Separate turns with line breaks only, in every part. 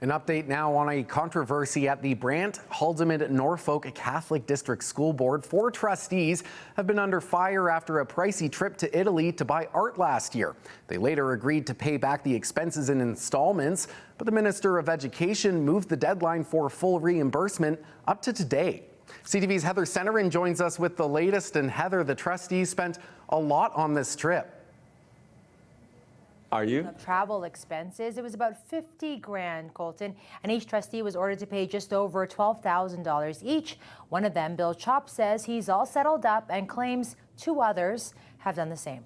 An update now on a controversy at the Brantford-Haldimand Norfolk Catholic District School Board. 4 trustees have been under fire after a pricey trip to Italy to buy art last year. They later agreed to pay back the expenses in installments, but the Minister of Education moved the deadline for full reimbursement up to today. CTV's Heather Senoran joins us with the latest. And Heather, the trustees spent a lot on this trip.
Are you?
Travel expenses. It was about 50 grand, Colton, and each trustee was ordered to pay just over $12,000 each. One of them, Bill Chop, says he's all settled up and claims 2 others have done the same.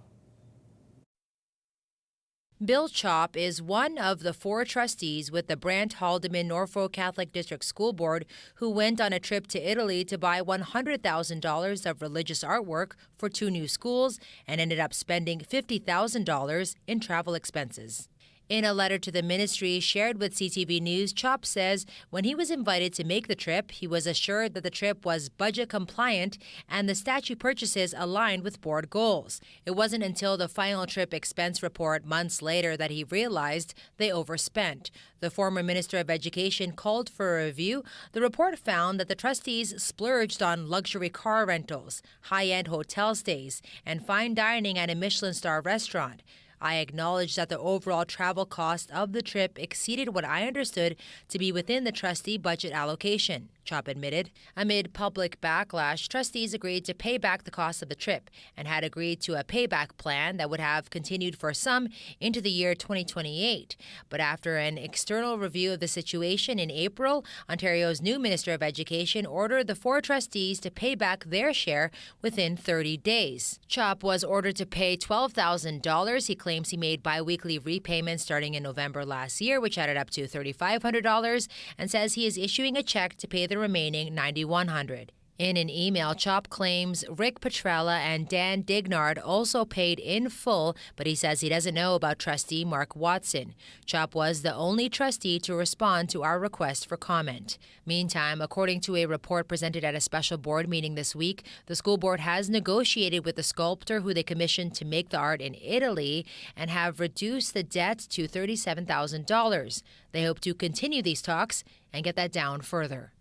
Bill Chop is one of the 4 trustees with the Brantford-Haldimand Norfolk Catholic District School Board who went on a trip to Italy to buy $100,000 of religious artwork for 2 new schools and ended up spending $50,000 in travel expenses. In a letter to the ministry shared with CTV News, Chop says when he was invited to make the trip, he was assured that the trip was budget compliant and the statue purchases aligned with board goals. It wasn't until the final trip expense report months later that he realized they overspent. The former Minister of Education called for a review. The report found that the trustees splurged on luxury car rentals, high-end hotel stays, and fine dining at a Michelin-star restaurant. I acknowledge that the overall travel cost of the trip exceeded what I understood to be within the trustee budget allocation, Chop admitted. Amid public backlash, trustees agreed to pay back the cost of the trip and had agreed to a payback plan that would have continued for some into the year 2028. But after an external review of the situation in April, Ontario's new Minister of Education ordered the 4 trustees to pay back their share within 30 days. Chop was ordered to pay $12,000. He claims he made biweekly repayments starting in November last year, which added up to $3,500, and says he is issuing a check to pay the remaining $9,100. In an email, Chop claims Rick Petrella and Dan Dignard also paid in full, but he says he doesn't know about trustee Mark Watson. Chop was the only trustee to respond to our request for comment. Meantime, according to a report presented at a special board meeting this week, the school board has negotiated with the sculptor who they commissioned to make the art in Italy and have reduced the debt to $37,000. They hope to continue these talks and get that down further.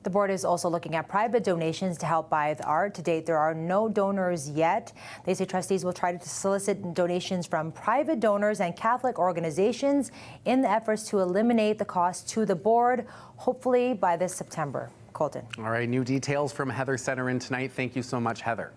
The board is also looking at private donations to help buy the art. To date, there are no donors yet. They say trustees will try to solicit donations from private donors and Catholic organizations in the efforts to eliminate the cost to the board, hopefully by this September. Colton.
All right, new details from Heather Senoran tonight. Thank you so much, Heather.